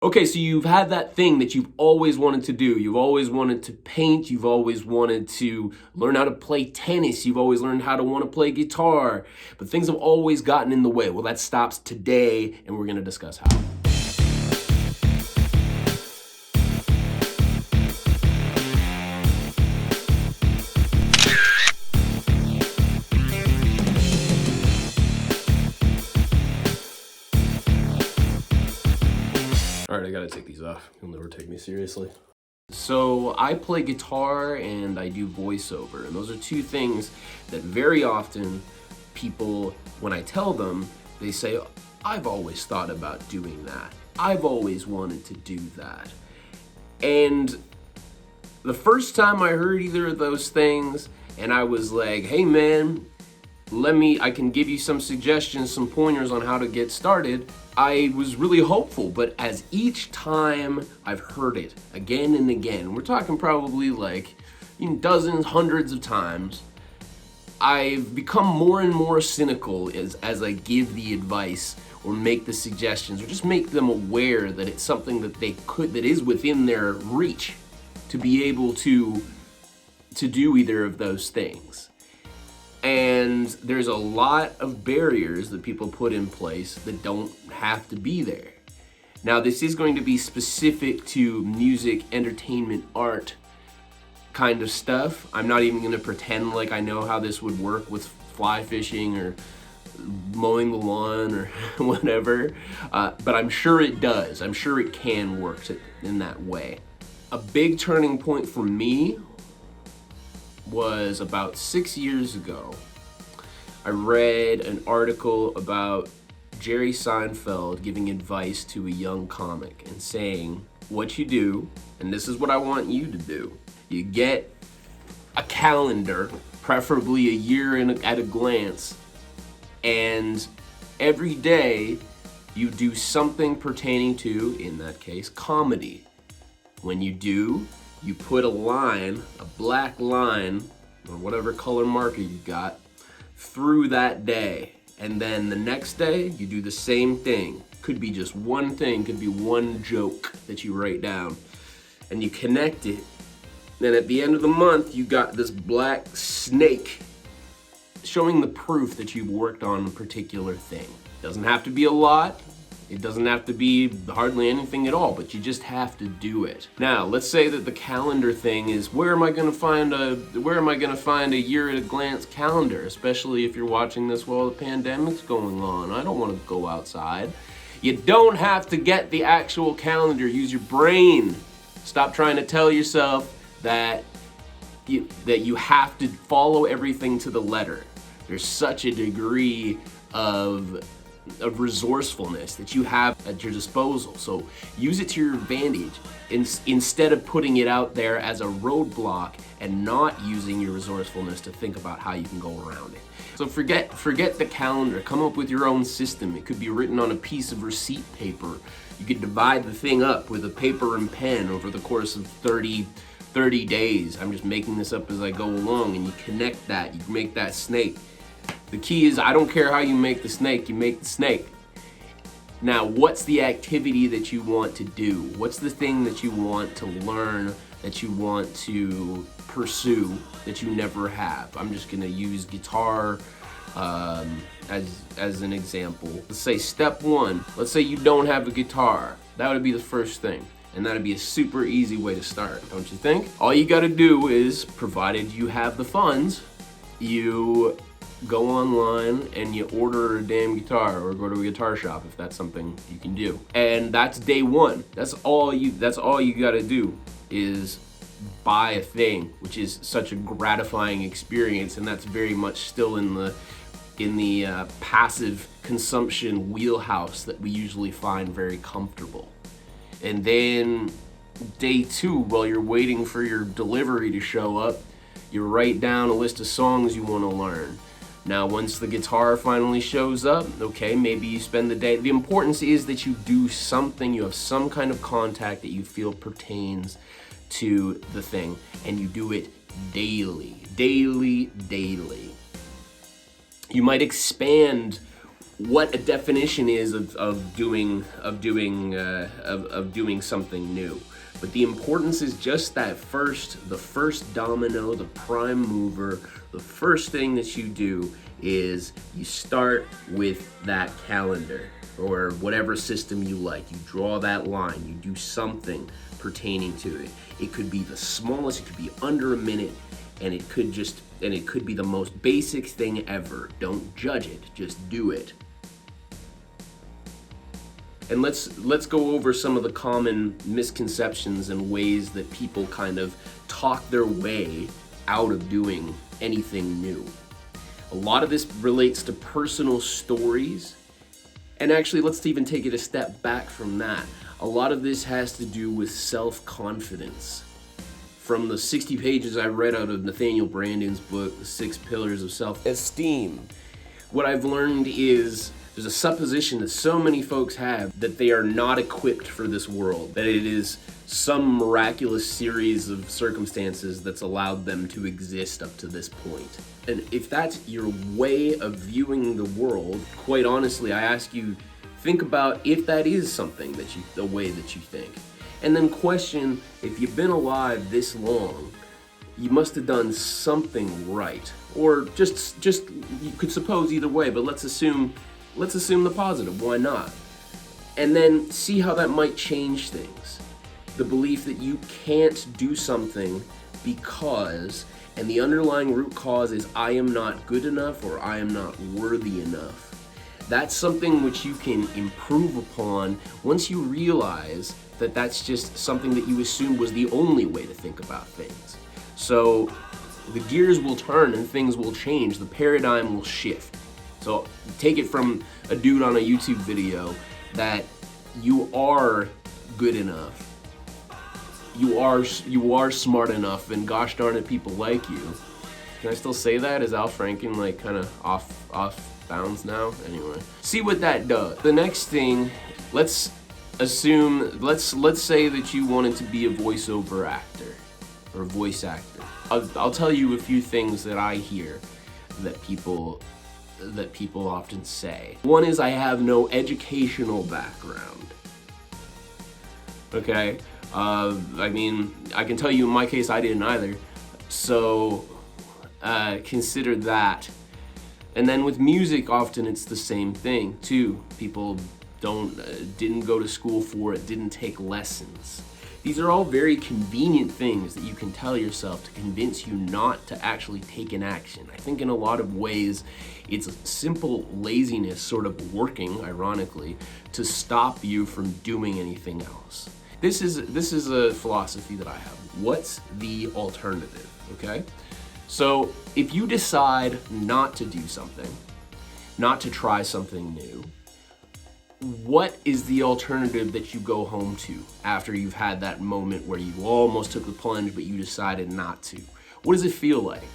Okay, so you've had that thing that you've always wanted to do. You've always wanted to paint. You've always wanted to learn how to play tennis. You've always learned how to want to play guitar. But things have always gotten in the way. Well, that stops today, and we're going to discuss how. All right, I gotta take these off. You'll never take me seriously. So I play guitar and I do voiceover, and those are two things that very often people, when I tell them, they say, I've always thought about doing that. I've always wanted to do that. And the first time I heard either of those things, and I was like, hey man, I can give you some suggestions, some pointers on how to get started. I was really hopeful, but as each time I've heard it again and again, we're talking probably like dozens, hundreds of times, I've become more and more cynical as I give the advice or make the suggestions or just make them aware that it's something that that is within their reach to be able to do either of those things. And there's a lot of barriers that people put in place that don't have to be there. Now, this is going to be specific to music, entertainment, art kind of stuff. I'm not even going to pretend like I know how this would work with fly fishing or mowing the lawn or whatever, but I'm sure it does. I'm sure it can work in that way. A big turning point for me was about 6 years ago. I read an article about Jerry Seinfeld giving advice to a young comic and saying, what you do, and this is what I want you to do, you get a calendar, preferably a year at a glance, and every day you do something pertaining to, in that case, comedy. When you do, you put a line, a black line, or whatever color marker you got, through that day. And then the next day, you do the same thing. Could be just one thing, could be one joke that you write down. And you connect it. Then at the end of the month, you got this black snake showing the proof that you've worked on a particular thing. Doesn't have to be a lot. It doesn't have to be hardly anything at all, but you just have to do it. Now, let's say that the calendar thing is, where am I gonna find a year at a glance calendar, especially if you're watching this while the pandemic's going on? I don't wanna go outside. You don't have to get the actual calendar, use your brain. Stop trying to tell yourself that you have to follow everything to the letter. There's such a degree of resourcefulness that you have at your disposal. So use it to your advantage instead of putting it out there as a roadblock and not using your resourcefulness to think about how you can go around it. So forget the calendar, come up with your own system. It could be written on a piece of receipt paper. You could divide the thing up with a paper and pen over the course of 30 days. I'm just making this up as I go along, and you connect that, you make that snake. The key is, I don't care how you make the snake, you make the snake. Now, what's the activity that you want to do? What's the thing that you want to learn, that you want to pursue, that you never have? I'm just gonna use guitar as an example. Let's say step one, let's say you don't have a guitar. That would be the first thing. And that'd be a super easy way to start, don't you think? All you gotta do is, provided you have the funds, you go online and you order a damn guitar, or go to a guitar shop if that's something you can do. And that's day one. That's all you gotta do is buy a thing, which is such a gratifying experience, and that's very much still in the passive consumption wheelhouse that we usually find very comfortable. And then day two, while you're waiting for your delivery to show up, you write down a list of songs you want to learn. Now, once the guitar finally shows up, okay, maybe you spend the day. The importance is that you do something, you have some kind of contact that you feel pertains to the thing, and you do it daily. You might expand what a definition is of doing something new. But the importance is just that the first domino, the prime mover. The first thing that you do is you start with that calendar or whatever system you like. You draw that line, you do something pertaining to it. It could be the smallest, it could be under a minute, and it could be the most basic thing ever. Don't judge it, just do it. And let's go over some of the common misconceptions and ways that people kind of talk their way out of doing anything new. A lot of this relates to personal stories. And actually, let's even take it a step back from that. A lot of this has to do with self-confidence. From the 60 pages I read out of Nathaniel Branden's book, The 6 Pillars of Self-Esteem, what I've learned is there's a supposition that so many folks have that they are not equipped for this world, that it is some miraculous series of circumstances that's allowed them to exist up to this point. And if that's your way of viewing the world, quite honestly, I ask you, think about if that is something the way that you think. And then question, if you've been alive this long, you must have done something right. Or just you could suppose either way, but let's assume the positive, why not? And then see how that might change things. The belief that you can't do something because, and the underlying root cause is I am not good enough or I am not worthy enough. That's something which you can improve upon once you realize that that's just something that you assumed was the only way to think about things. So the gears will turn and things will change, the paradigm will shift. So take it from a dude on a YouTube video that you are good enough, you are smart enough, and gosh darn it, people like you. Can I still say that? Is Al Franken like kind of off bounds now? Anyway, see what that does. The next thing, let's say that you wanted to be a voiceover actor or a voice actor. I'll tell you a few things that I hear that people often say. One is, I have no educational background. Okay, I mean, I can tell you in my case, I didn't either. So consider that. And then with music, often it's the same thing too. People didn't go to school for it, didn't take lessons. These are all very convenient things that you can tell yourself to convince you not to actually take an action. I think in a lot of ways, it's simple laziness sort of working, ironically, to stop you from doing anything else. This is a philosophy that I have. What's the alternative, okay? So if you decide not to do something, not to try something new, what is the alternative that you go home to after you've had that moment where you almost took the plunge but you decided not to? What does it feel like?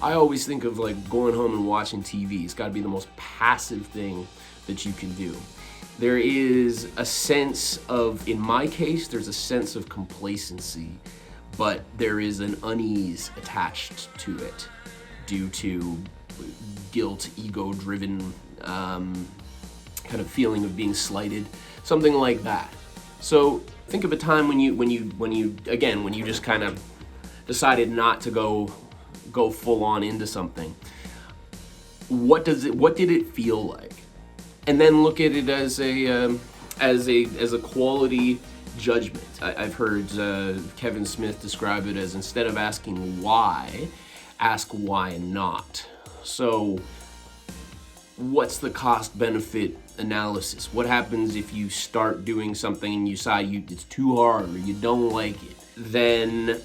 I always think of like going home and watching TV. It's got to be the most passive thing that you can do. There is a sense of, in my case, there's a sense of complacency, but there is an unease attached to it due to guilt, ego-driven kind of feeling of being slighted, something like that. So think of a time when you just kind of decided not to go full on into something. What did it feel like? And then look at it as a quality judgment. I've heard Kevin Smith describe it as, instead of asking why, ask why not. So what's the cost benefit analysis? What happens if you start doing something and you decide it's too hard or you don't like it? Then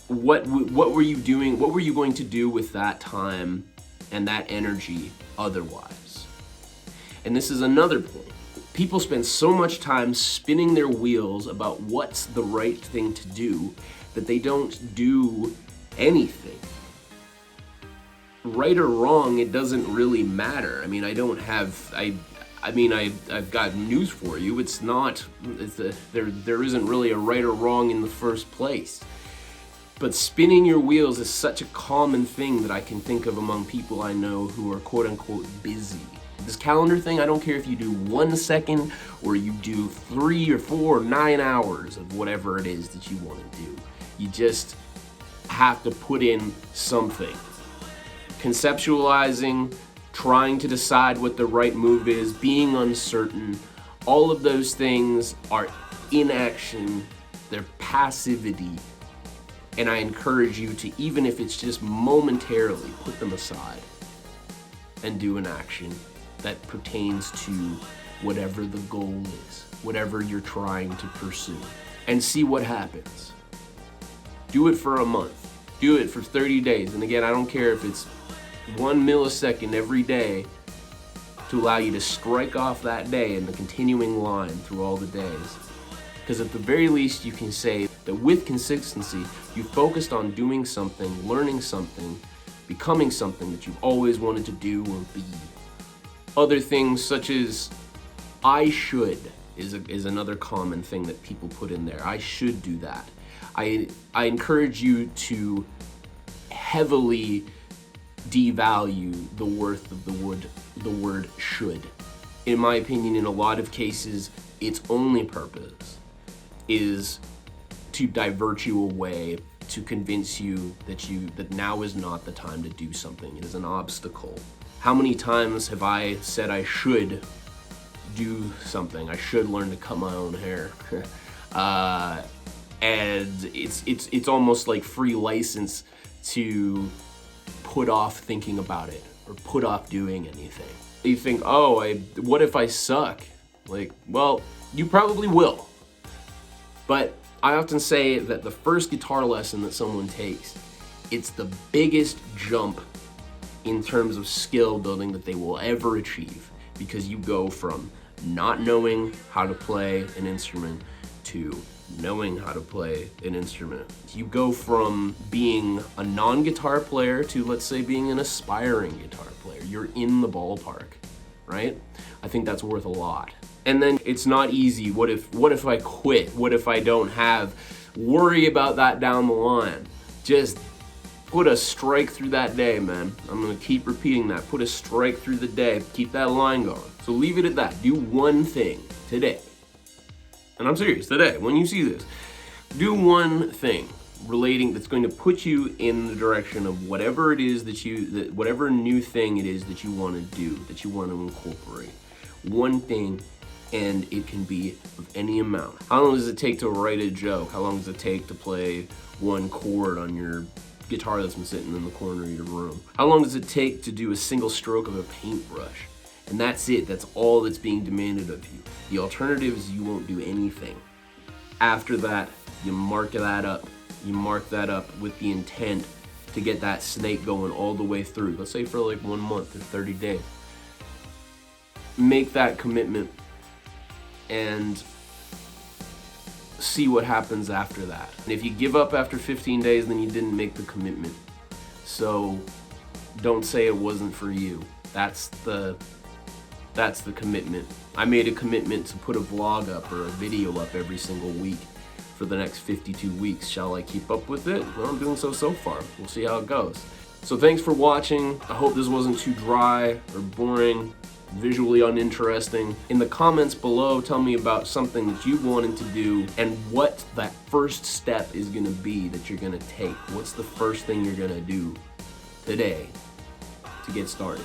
what were you doing? What were you going to do with that time and that energy otherwise? And this is another point. People spend so much time spinning their wheels about what's the right thing to do that they don't do anything. Right or wrong, it doesn't really matter. I mean, I've got news for you. There isn't really a right or wrong in the first place. But spinning your wheels is such a common thing that I can think of among people I know who are quote unquote busy. This calendar thing, I don't care if you do 1 second or you do 3 or 4 or 9 hours of whatever it is that you want to do. You just have to put in something. Conceptualizing, trying to decide what the right move is, being uncertain, all of those things are inaction, they're passivity. And I encourage you to, even if it's just momentarily, put them aside and do an action that pertains to whatever the goal is, whatever you're trying to pursue, and see what happens. Do it for a month. Do it for 30 days. And again, I don't care if it's 1 millisecond every day to allow you to strike off that day in the continuing line through all the days. Because at the very least, you can say that with consistency, you focused on doing something, learning something, becoming something that you've always wanted to do or be. Other things such as I should is another common thing that people put in there. I should do that. I encourage you to heavily devalue the worth of the word should. In my opinion, in a lot of cases, its only purpose is to divert you away, to convince you that now is not the time to do something. It is an obstacle. How many times have I said I should do something? I should learn to cut my own hair. And it's almost like free license to put off thinking about it or put off doing anything. You think, what if I suck? Like, well, you probably will. But I often say that the first guitar lesson that someone takes, it's the biggest jump in terms of skill building that they will ever achieve, because you go from not knowing how to play an instrument to knowing how to play an instrument. You go from being a non-guitar player to, let's say, being an aspiring guitar player. You're in the ballpark, right? I think that's worth a lot. And then it's not easy. What if I quit? What if I don't have? Worry about that down the line. Just put a strike through that day, man. I'm gonna keep repeating that. Put a strike through the day. Keep that line going. So leave it at that. Do one thing today. And I'm serious, today, when you see this, do one thing relating that's going to put you in the direction of whatever it is whatever new thing it is that you want to do, that you want to incorporate. One thing, and it can be of any amount. How long does it take to write a joke? How long does it take to play one chord on your guitar that's been sitting in the corner of your room? How long does it take to do a single stroke of a paintbrush? And that's it. That's all that's being demanded of you. The alternative is you won't do anything. After that, you mark that up. You mark that up with the intent to get that snake going all the way through. Let's say for like 1 month or 30 days. Make that commitment and see what happens after that. And if you give up after 15 days, then you didn't make the commitment. So don't say it wasn't for you. That's the commitment. I made a commitment to put a vlog up or a video up every single week for the next 52 weeks. Shall I keep up with it? Well, I'm doing so far. We'll see how it goes. So thanks for watching. I hope this wasn't too dry or boring, visually uninteresting. In the comments below, tell me about something that you wanted to do and what that first step is gonna be that you're gonna take. What's the first thing you're gonna do today to get started?